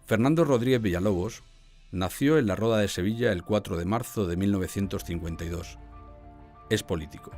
Fernando Rodríguez Villalobos nació en la Roda de Sevilla el 4 de marzo de 1952. Es político.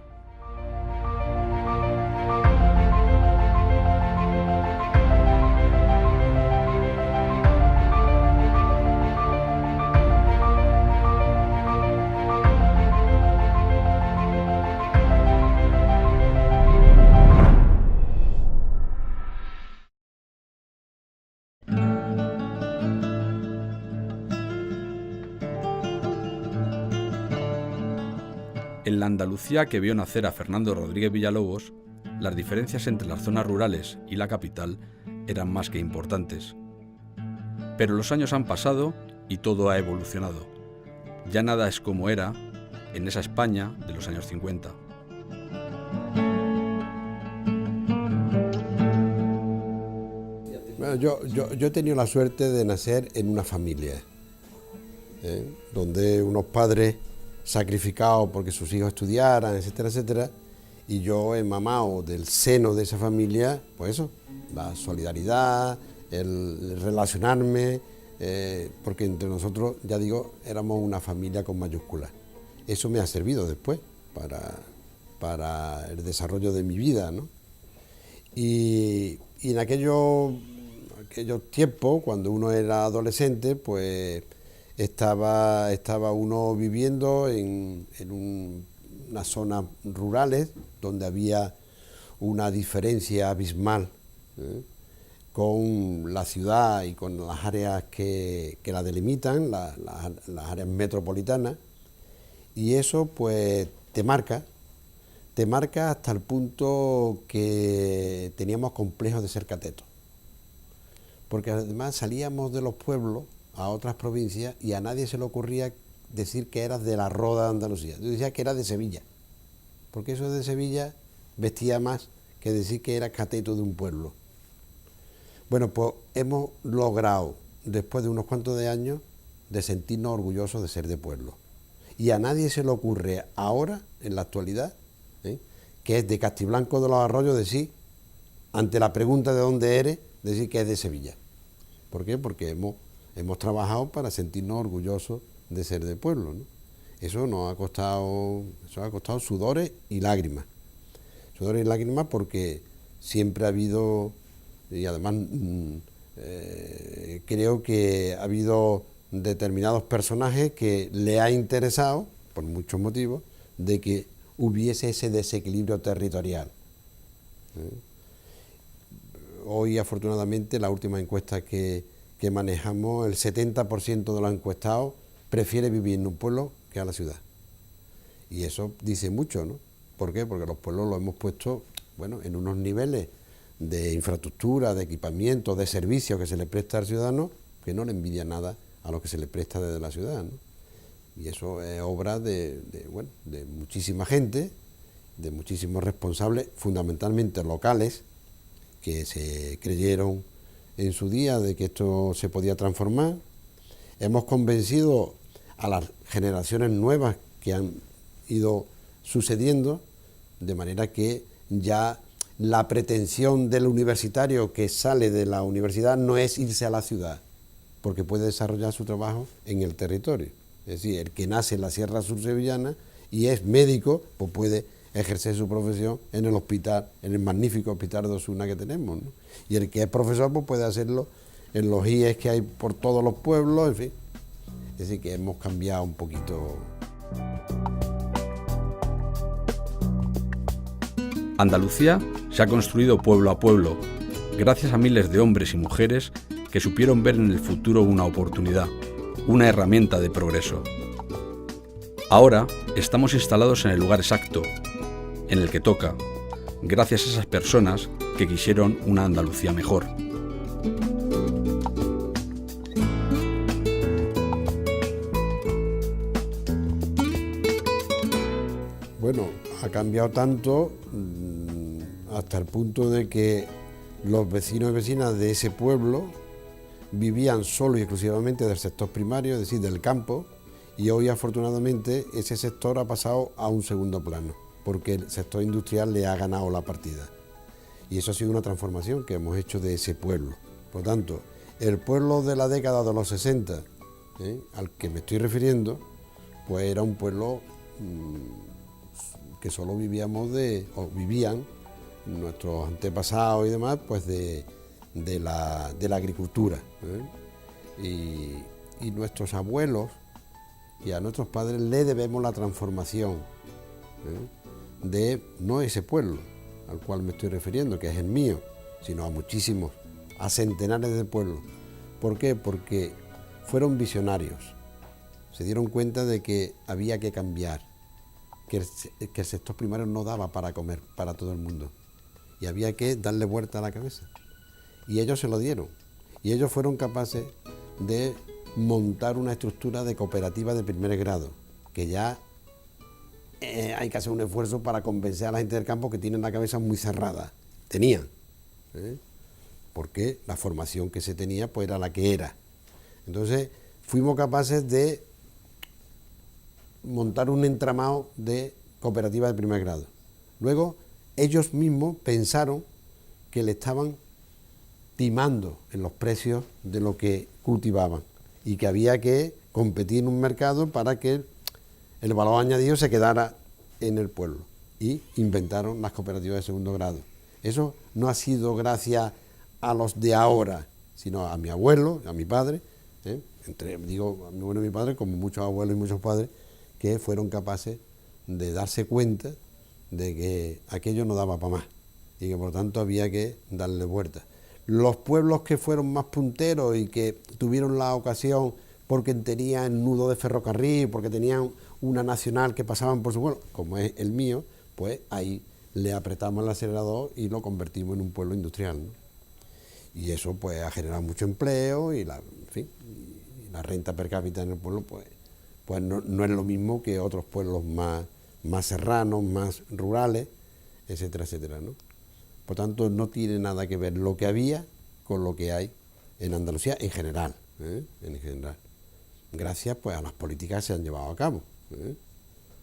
En la Andalucía que vio nacer a Fernando Rodríguez Villalobos, las diferencias entre las zonas rurales y la capital eran más que importantes. Pero los años han pasado y todo ha evolucionado. Ya nada es como era en esa España de los años 50. Bueno, yo he tenido la suerte de nacer en una familia, donde unos padres sacrificados porque sus hijos estudiaran, etcétera, etcétera, y yo he mamado del seno de esa familia, pues eso, la solidaridad, el relacionarme, porque entre nosotros, ya digo, éramos una familia con mayúsculas. Eso me ha servido después para el desarrollo de mi vida, ¿no? Y en aquellos tiempos, cuando uno era adolescente, pues estaba uno viviendo en unas zonas rurales donde había una diferencia abismal con la ciudad y con las áreas que la delimitan, las áreas metropolitanas, y eso pues te marca hasta el punto que teníamos complejos de ser catetos, porque además salíamos de los pueblos a otras provincias y a nadie se le ocurría decir que eras de la Roda de Andalucía. Yo decía que era de Sevilla, porque eso de Sevilla vestía más que decir que era cateto de un pueblo. Bueno, pues hemos logrado, después de unos cuantos de años, de sentirnos orgullosos de ser de pueblo. Y a nadie se le ocurre ahora, en la actualidad, que es de Castiblanco de los Arroyos, decir, ante la pregunta de dónde eres, decir que es de Sevilla. ¿Por qué? Porque hemos trabajado para sentirnos orgullosos de ser de pueblo, ¿no? Eso ha costado sudores y lágrimas. Sudores y lágrimas porque siempre ha habido, y además creo que ha habido determinados personajes que le ha interesado, por muchos motivos, de que hubiese ese desequilibrio territorial. Hoy, afortunadamente, la última encuesta que manejamos, el 70% de los encuestados prefiere vivir en un pueblo que a la ciudad. Y eso dice mucho, ¿no? ¿Por qué? Porque los pueblos los hemos puesto, bueno, en unos niveles de infraestructura, de equipamiento, de servicios que se le presta al ciudadano, que no le envidia nada a lo que se le presta desde la ciudad, ¿no? Y eso es obra de muchísima gente, de muchísimos responsables, fundamentalmente locales, que se creyeron en su día de que esto se podía transformar. Hemos convencido a las generaciones nuevas que han ido sucediendo, de manera que ya la pretensión del universitario que sale de la universidad no es irse a la ciudad, porque puede desarrollar su trabajo en el territorio. Es decir, el que nace en la Sierra Sur Sevillana y es médico, pues puede ejercer su profesión en el hospital, en el magnífico hospital de Osuna que tenemos, ¿no? Y el que es profesor, pues puede hacerlo en los IES que hay por todos los pueblos, en fin. Es decir, que hemos cambiado un poquito. Andalucía se ha construido pueblo a pueblo, gracias a miles de hombres y mujeres que supieron ver en el futuro una oportunidad, una herramienta de progreso. Ahora estamos instalados en el lugar exacto, en el que toca, gracias a esas personas que quisieron una Andalucía mejor. Bueno, ha cambiado tanto hasta el punto de que los vecinos y vecinas de ese pueblo vivían solo y exclusivamente del sector primario, es decir, del campo, y hoy afortunadamente ese sector ha pasado a un segundo plano, porque el sector industrial le ha ganado la partida. Y eso ha sido una transformación que hemos hecho de ese pueblo. Por lo tanto, El pueblo de la década de los 60, al que me estoy refiriendo, pues era un pueblo que solo vivíamos vivían nuestros antepasados y demás, pues de la agricultura. Y nuestros abuelos y a nuestros padres le debemos la transformación de no ese pueblo al cual me estoy refiriendo, que es el mío, sino a muchísimos, a centenares de pueblos. ¿Por qué? Porque fueron visionarios, se dieron cuenta de que había que cambiar, que el sector primario no daba para comer para todo el mundo y había que darle vuelta a la cabeza. Y ellos se lo dieron, y ellos fueron capaces de montar una estructura de cooperativa de primer grado, que ya hay que hacer un esfuerzo para convencer a la gente del campo que tienen la cabeza muy cerrada. Tenían, porque la formación que se tenía pues era la que era. Entonces fuimos capaces de montar un entramado de cooperativa de primer grado. Luego ellos mismos pensaron que le estaban timando en los precios de lo que cultivaban y que había que competir en un mercado para que el valor añadido se quedara en el pueblo, y inventaron las cooperativas de segundo grado. Eso no ha sido gracias a los de ahora, sino a mi abuelo, a mi padre, digo a mi abuelo y mi padre, como muchos abuelos y muchos padres, que fueron capaces de darse cuenta de que aquello no daba para más y que por tanto había que darle vuelta. Los pueblos que fueron más punteros y que tuvieron la ocasión porque tenían nudo de ferrocarril, porque tenían una nacional que pasaban por su pueblo, como es el mío, pues ahí le apretamos el acelerador y lo convertimos en un pueblo industrial, ¿no? Y eso pues ha generado mucho empleo y la renta per cápita en el pueblo pues no es lo mismo que otros pueblos más serranos, más rurales, etcétera, etcétera, ¿no? Por tanto, no tiene nada que ver lo que había con lo que hay en Andalucía en general, en general. Gracias pues a las políticas que se han llevado a cabo.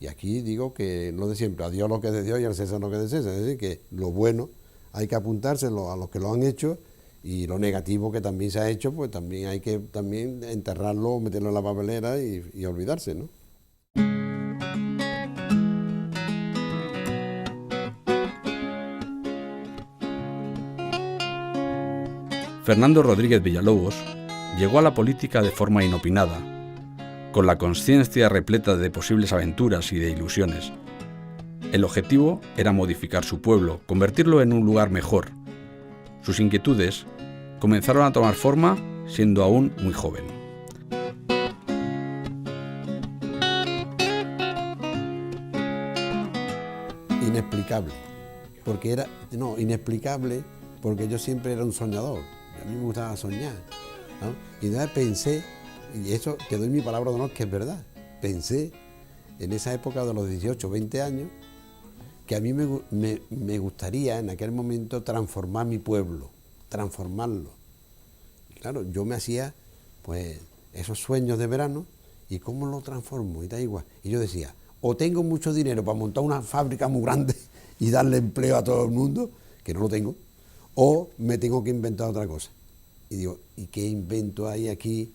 Y aquí digo que lo de siempre, a Dios lo que es de Dios y al César lo que es de César, es decir, que lo bueno hay que apuntárselo a los que lo han hecho, y lo negativo que también se ha hecho, pues también hay que enterrarlo, meterlo en la papelera y olvidarse, ¿no? Fernando Rodríguez Villalobos llegó a la política de forma inopinada, con la consciencia repleta de posibles aventuras y de ilusiones. El objetivo era modificar su pueblo, convertirlo en un lugar mejor. Sus inquietudes comenzaron a tomar forma siendo aún muy joven. Inexplicable, inexplicable porque yo siempre era un soñador, a mí me gustaba soñar, ¿no? Y entonces pensé, y eso te doy mi palabra de honor que es verdad, pensé en esa época de los 18, 20 años, que a mí me gustaría en aquel momento transformar mi pueblo, transformarlo. Y claro, yo me hacía pues esos sueños de verano, y cómo lo transformo, y da igual. Y yo decía, o tengo mucho dinero para montar una fábrica muy grande y darle empleo a todo el mundo, que no lo tengo, o me tengo que inventar otra cosa. Y digo, ¿y qué invento hay aquí?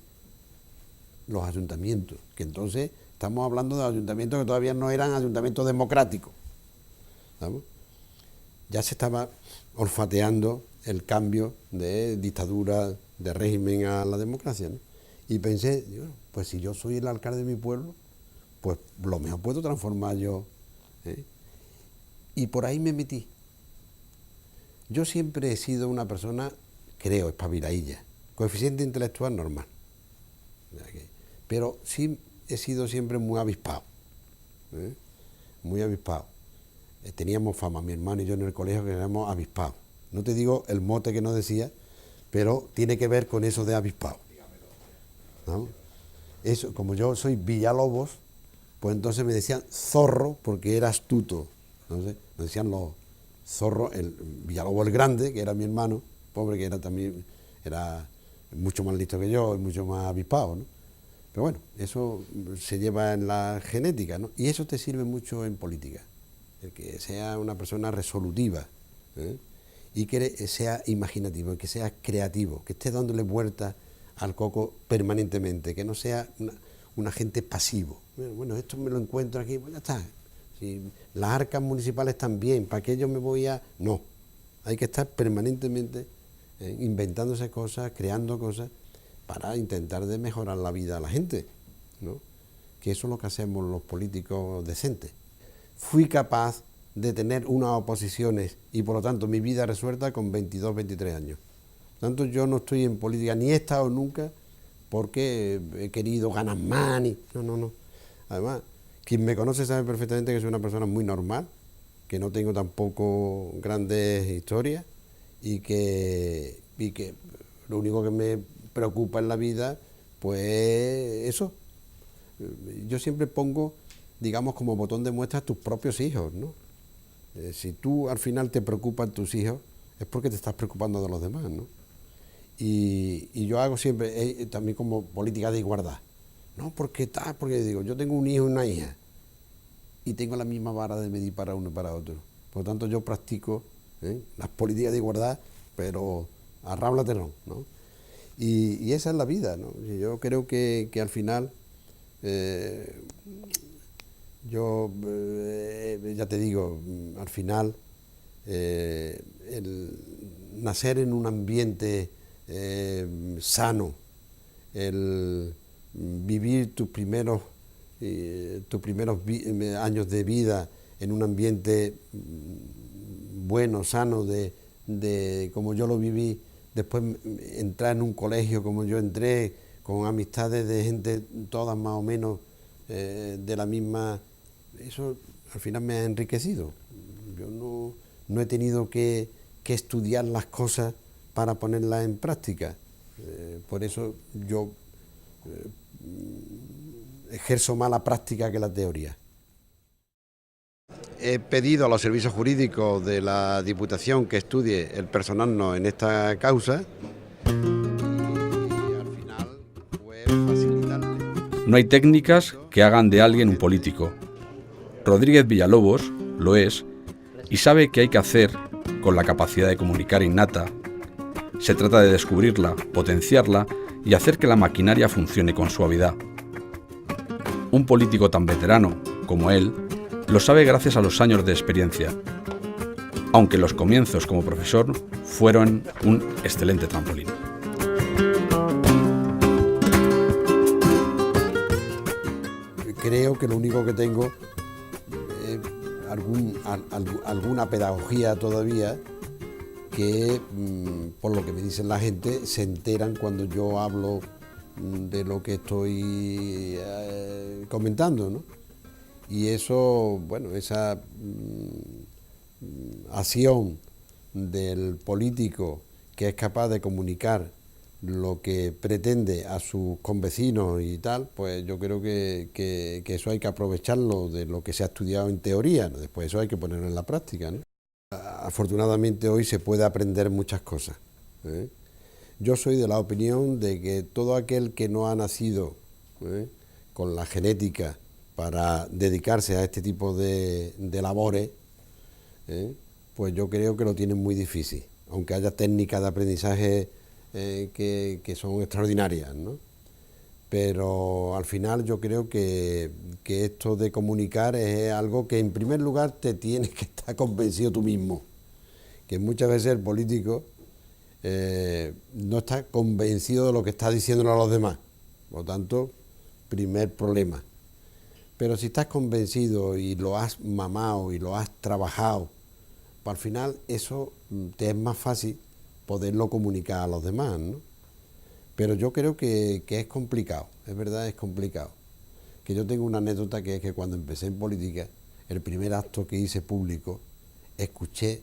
Los ayuntamientos, que entonces estamos hablando de ayuntamientos que todavía no eran ayuntamientos democráticos, ¿sabes? Ya se estaba olfateando el cambio de dictadura, de régimen a la democracia, ¿no? Y pensé, pues si yo soy el alcalde de mi pueblo, pues lo mejor puedo transformar yo, ¿eh? Y por ahí me metí. Yo siempre he sido una persona, creo, espabiladilla, coeficiente intelectual normal, pero sí he sido siempre muy avispado, muy avispado. Teníamos fama, mi hermano y yo en el colegio, que éramos avispados. No te digo el mote que nos decía, pero tiene que ver con eso de avispado, ¿no? Eso, como yo soy Villalobos, pues entonces me decían zorro porque era astuto. Entonces me decían los zorros, el Villalobos el Grande, que era mi hermano, pobre, que era mucho más listo que yo y mucho más avispado, ¿no? Pero bueno, eso se lleva en la genética, ¿no? Y eso te sirve mucho en política, el que sea una persona resolutiva, ¿eh? y que sea imaginativo, que sea creativo, que esté dándole vueltas al coco permanentemente, que no sea un agente pasivo. Bueno, esto me lo encuentro aquí, pues ya está. Si las arcas municipales también, ¿para qué yo me voy a...? No, hay que estar permanentemente inventándose cosas, creando cosas, para intentar de mejorar la vida a la gente, ¿no? Que eso es lo que hacemos los políticos decentes. Fui capaz de tener unas oposiciones y por lo tanto mi vida resuelta con 22, 23 años. Por lo tanto yo no estoy en política, ni he estado nunca porque he querido ganar más, ni... No. Además, quien me conoce sabe perfectamente que soy una persona muy normal, que no tengo tampoco grandes historias y que lo único que me preocupa en la vida, pues eso. Yo siempre pongo, digamos, como botón de muestra a tus propios hijos, ¿no? Si tú al final te preocupan tus hijos, es porque te estás preocupando de los demás, ¿no? Y yo hago siempre, también como política de igualdad. No, porque digo, yo tengo un hijo y una hija, y tengo la misma vara de medir para uno y para otro. Por lo tanto, yo practico las políticas de igualdad, pero a rablaterón, ¿no? Y esa es la vida, ¿no? Yo creo que al final, ya te digo, al final, el nacer en un ambiente sano, el vivir tus primeros años de vida en un ambiente bueno, sano, de como yo lo viví, después entrar en un colegio como yo entré, con amistades de gente todas más o menos de la misma, eso al final me ha enriquecido. Yo no he tenido que estudiar las cosas para ponerlas en práctica. Por eso yo ejerzo más la práctica que la teoría. He pedido a los servicios jurídicos de la Diputación que estudie el personarnos en esta causa y al final pues facilitarle. No hay técnicas que hagan de alguien un político. Rodríguez Villalobos lo es y sabe qué hay que hacer con la capacidad de comunicar innata. Se trata de descubrirla, potenciarla y hacer que la maquinaria funcione con suavidad. Un político tan veterano como él lo sabe gracias a los años de experiencia, aunque los comienzos como profesor fueron un excelente trampolín. Creo que lo único que tengo es alguna pedagogía todavía que, por lo que me dicen la gente, se enteran cuando yo hablo de lo que estoy comentando, ¿no? Y eso, bueno, esa acción del político que es capaz de comunicar lo que pretende a sus convecinos y tal, pues yo creo que eso hay que aprovecharlo de lo que se ha estudiado en teoría, ¿no? Después eso hay que ponerlo en la práctica, ¿no? Afortunadamente hoy se puede aprender muchas cosas, ¿eh? Yo soy de la opinión de que todo aquel que no ha nacido con la genética para dedicarse a este tipo de labores, pues yo creo que lo tienen muy difícil, aunque haya técnicas de aprendizaje que son extraordinarias, ¿no? Pero al final yo creo que esto de comunicar es algo que en primer lugar te tienes que estar convencido tú mismo, que muchas veces el político no está convencido de lo que está diciéndole a los demás, por lo tanto, primer problema. Pero si estás convencido y lo has mamado y lo has trabajado, pues al final eso te es más fácil poderlo comunicar a los demás, ¿no? Pero yo creo que es complicado, es verdad, es complicado. Que yo tengo una anécdota que es que cuando empecé en política, el primer acto que hice público, escuché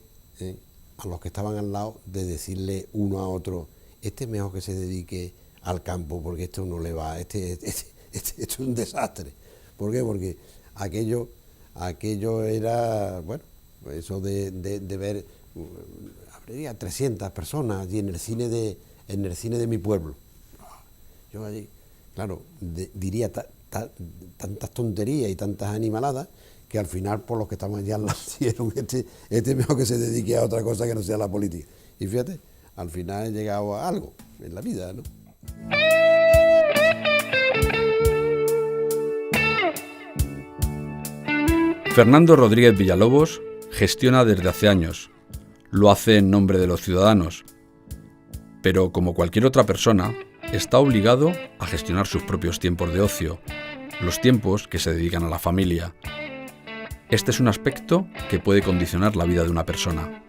a los que estaban al lado de decirle uno a otro, este es mejor que se dedique al campo porque esto no le va, esto es un desastre. ¿Por qué? Porque aquello era, bueno, eso de ver, habría 300 personas allí en el cine de mi pueblo. Yo allí, claro, diría tantas tonterías y tantas animaladas que al final por los que estamos ya lo hicieron, este mejor que se dedique a otra cosa que no sea la política. Y fíjate, al final he llegado a algo en la vida, ¿no? Fernando Rodríguez Villalobos gestiona desde hace años. Lo hace en nombre de los ciudadanos. Pero como cualquier otra persona, está obligado a gestionar sus propios tiempos de ocio, los tiempos que se dedican a la familia. Este es un aspecto que puede condicionar la vida de una persona.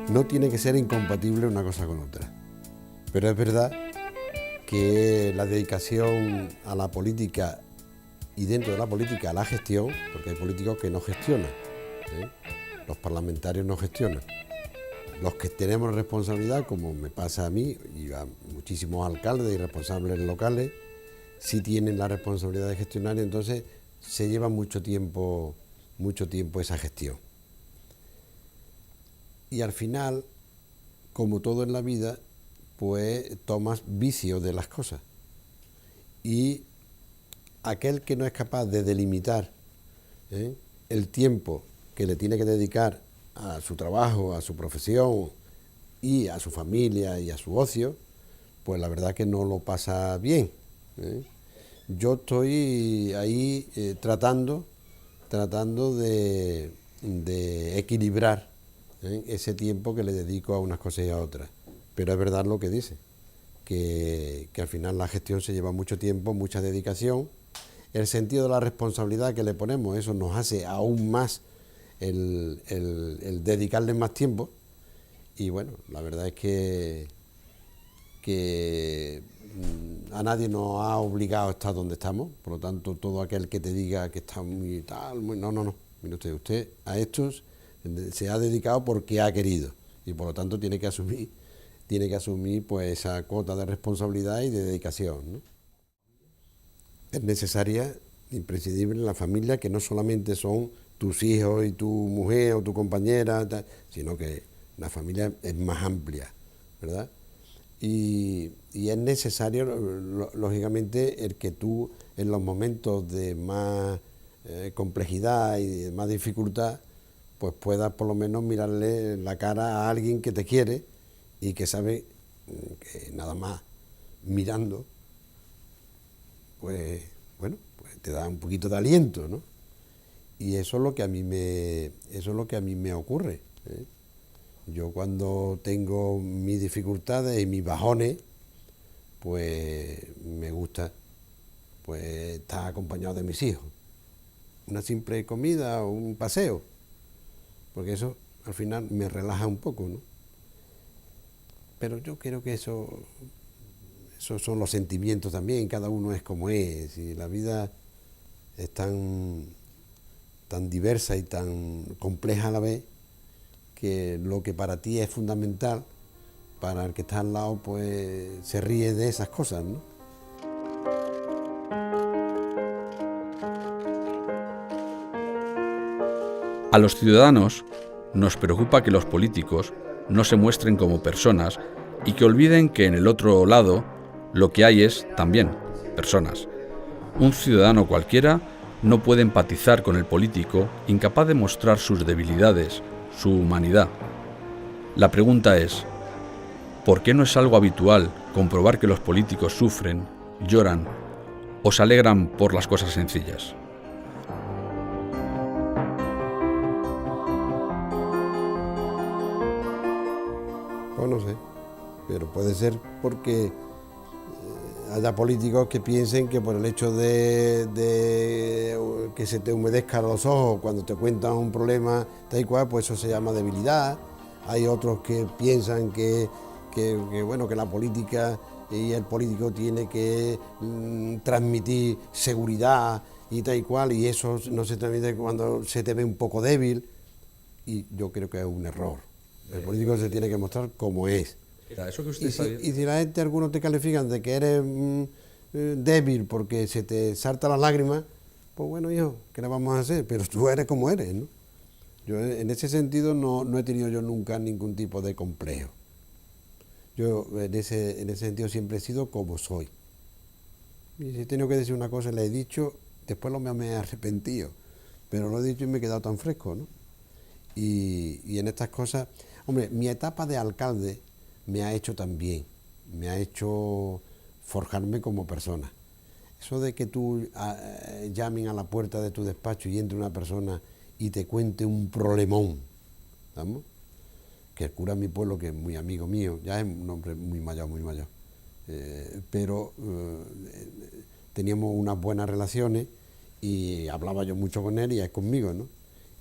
No tiene que ser incompatible una cosa con otra, pero es verdad que la dedicación a la política y dentro de la política a la gestión, porque hay políticos que no gestionan, ¿eh? Los parlamentarios no gestionan. Los que tenemos responsabilidad, como me pasa a mí y a muchísimos alcaldes y responsables locales, sí tienen la responsabilidad de gestionar y entonces se lleva mucho tiempo esa gestión. Y al final, como todo en la vida, pues tomas vicio de las cosas. Y aquel que no es capaz de delimitar el tiempo que le tiene que dedicar a su trabajo, a su profesión y a su familia y a su ocio, pues la verdad que no lo pasa bien. Yo estoy ahí tratando de equilibrar ese tiempo que le dedico a unas cosas y a otras. Pero es verdad lo que dice, que al final la gestión se lleva mucho tiempo, mucha dedicación. El sentido de la responsabilidad que le ponemos, eso nos hace aún más el dedicarle más tiempo. Y bueno, la verdad es que a nadie nos ha obligado a estar donde estamos, por lo tanto, todo aquel que te diga que está muy tal, no. Mire usted a estos se ha dedicado porque ha querido y por lo tanto tiene que asumir pues esa cuota de responsabilidad y de dedicación, ¿no? Es necesaria, imprescindible la familia, que no solamente son tus hijos y tu mujer o tu compañera, sino que la familia es más amplia, ¿verdad? Y es necesario, lógicamente, el que tú en los momentos de más complejidad y de más dificultad, pues puedas por lo menos mirarle la cara a alguien que te quiere y que sabe que nada más mirando, pues bueno, pues te da un poquito de aliento, ¿no? Y eso es lo que a mí me ocurre, ¿eh? Yo cuando tengo mis dificultades y mis bajones, pues me gusta pues estar acompañado de mis hijos. Una simple comida o un paseo, porque eso al final me relaja un poco, ¿no? Pero yo creo que esos son los sentimientos también, cada uno es como es, y la vida es tan diversa y tan compleja a la vez, que lo que para ti es fundamental, para el que está al lado, pues se ríe de esas cosas, ¿no? A los ciudadanos nos preocupa que los políticos no se muestren como personas y que olviden que en el otro lado lo que hay es también personas. Un ciudadano cualquiera no puede empatizar con el político incapaz de mostrar sus debilidades, su humanidad. La pregunta es, ¿por qué no es algo habitual comprobar que los políticos sufren, lloran o se alegran por las cosas sencillas? Pues no sé, pero puede ser porque haya políticos que piensen que por el hecho de que se te humedezcan los ojos cuando te cuentan un problema tal y cual, pues eso se llama debilidad. Hay otros que piensan que bueno, que la política y el político tiene que transmitir seguridad y tal y cual, y eso no se transmite cuando se te ve un poco débil, y yo creo que es un error. El político se tiene que mostrar como es. Eso que usted Y si la gente, algunos te califican de que eres débil porque se te saltan las lágrimas, pues bueno, hijo, ¿qué le vamos a hacer? Pero tú eres como eres, ¿no? Yo en ese sentido no he tenido yo nunca ningún tipo de complejo. Yo en ese sentido siempre he sido como soy. Y si he tenido que decir una cosa, le he dicho, después me he arrepentido, pero lo he dicho y me he quedado tan fresco, ¿no? Y en estas cosas, hombre, mi etapa de alcalde me ha hecho también, me ha hecho forjarme como persona. Eso de que tú llamen a la puerta de tu despacho y entre una persona y te cuente un problemón, ¿vamos? Que el cura de mi pueblo, que es muy amigo mío, ya es un hombre muy mayor, pero teníamos unas buenas relaciones y hablaba yo mucho con él y es conmigo, ¿no?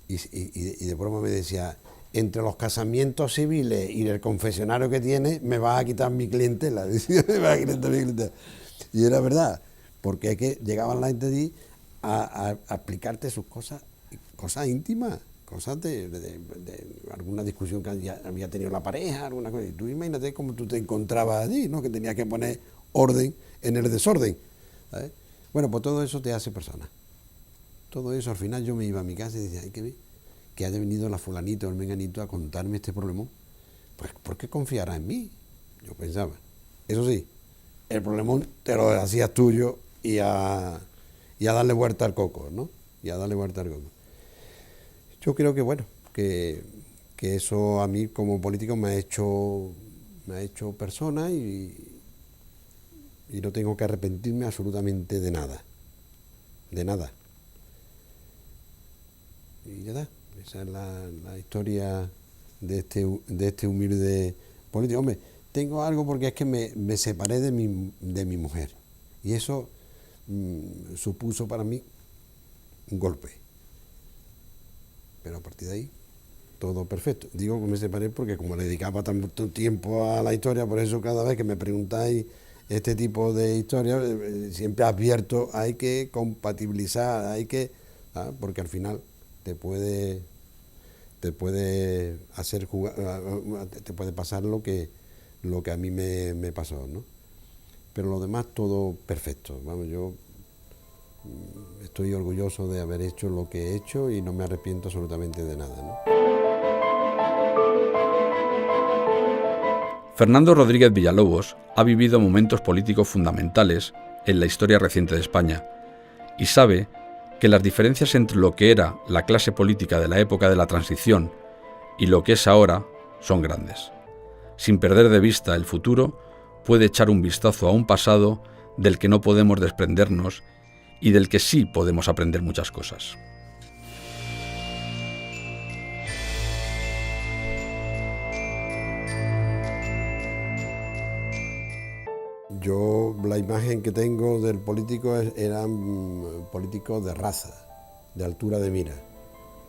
Y de broma me decía, entre los casamientos civiles y el confesionario que tiene, me vas a quitar mi clientela. Me vas a quitar mi clientela. Y era verdad, porque es que llegaban la gente allí a explicarte sus cosas íntimas, cosas de alguna discusión que había tenido la pareja, alguna cosa. Y tú imagínate cómo tú te encontrabas allí, ¿no? Que tenías que poner orden en el desorden, ¿sabes? Bueno, pues todo eso te hace persona. Todo eso, al final yo me iba a mi casa y decía, ay, qué bien, que haya venido la fulanita o el menganito a contarme este problema. Pues, ¿por qué confiará en mí? Yo pensaba. Eso sí, el problemón te lo hacías tuyo y a darle vuelta al coco, ¿no? Y a darle vuelta al coco. Yo creo que, bueno, que eso a mí como político me ha hecho persona y no tengo que arrepentirme absolutamente de nada. De nada. Y ya está. Esa es la historia de este humilde político. Hombre, tengo algo porque es que me separé de mi mujer. Y eso supuso para mí un golpe. Pero a partir de ahí, todo perfecto. Digo que me separé porque como le dedicaba tanto tiempo a la historia, por eso cada vez que me preguntáis este tipo de historias, siempre advierto, hay que compatibilizar, porque al final te puede hacer jugar, te puede pasar lo que a mí me pasó, ¿no? Pero lo demás todo perfecto. Vamos, yo estoy orgulloso de haber hecho lo que he hecho y no me arrepiento absolutamente de nada, ¿no? Fernando Rodríguez Villalobos ha vivido momentos políticos fundamentales en la historia reciente de España y sabe que las diferencias entre lo que era la clase política de la época de la transición y lo que es ahora son grandes. Sin perder de vista el futuro, puede echar un vistazo a un pasado del que no podemos desprendernos y del que sí podemos aprender muchas cosas. Yo, la imagen que tengo del político eran políticos de raza, de altura de mira,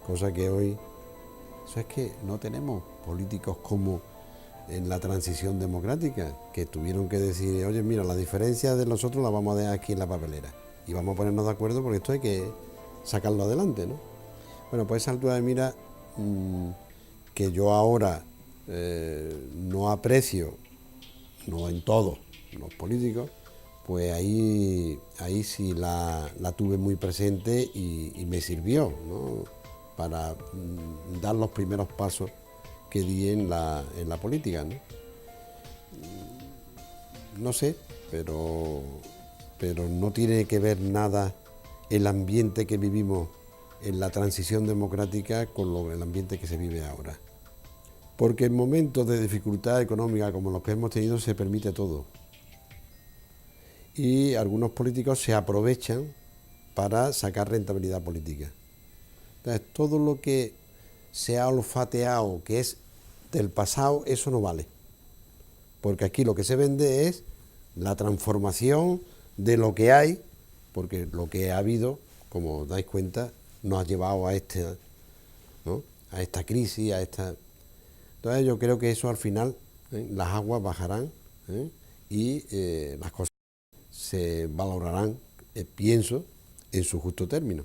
cosa que hoy, eso es que no tenemos políticos como en la transición democrática, que tuvieron que decir, oye, mira, la diferencia de nosotros la vamos a dejar aquí en la papelera y vamos a ponernos de acuerdo porque esto hay que sacarlo adelante, ¿no? Bueno, pues esa altura de mira que yo ahora no aprecio, no en todo, los políticos, pues ahí sí la tuve muy presente y me sirvió, ¿no? Para dar los primeros pasos que di en la política, ¿no? No sé, pero no tiene que ver nada el ambiente que vivimos en la transición democrática con el ambiente que se vive ahora. Porque en momentos de dificultad económica como los que hemos tenido se permite todo. Y algunos políticos se aprovechan para sacar rentabilidad política. Entonces, todo lo que se ha olfateado, que es del pasado, eso no vale. Porque aquí lo que se vende es la transformación de lo que hay, porque lo que ha habido, como os dais cuenta, nos ha llevado a ¿no? A esta crisis, a esta... Entonces yo creo que eso al final, las aguas bajarán y las cosas se valorarán, pienso, en su justo término.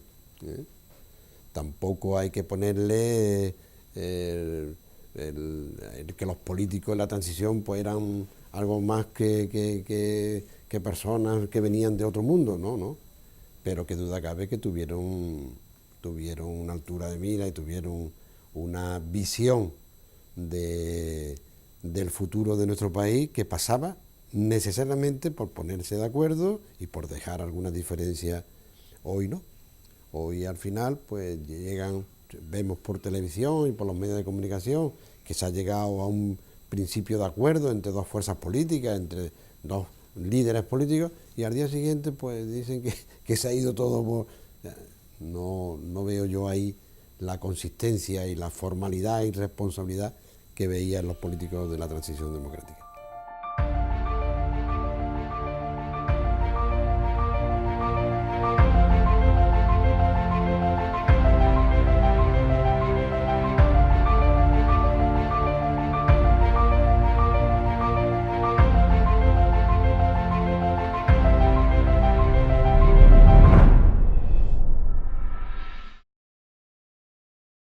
Tampoco hay que ponerle que los políticos en la transición pues eran algo más que personas que venían de otro mundo, no, pero que duda cabe que tuvieron una altura de mira y tuvieron una visión del futuro de nuestro país que pasaba necesariamente por ponerse de acuerdo y por dejar algunas diferencias. Hoy no. Hoy al final pues vemos por televisión y por los medios de comunicación que se ha llegado a un principio de acuerdo entre dos fuerzas políticas, entre dos líderes políticos, y al día siguiente pues dicen que se ha ido todo por... No veo yo ahí la consistencia y la formalidad y responsabilidad que veía en los políticos de la transición democrática.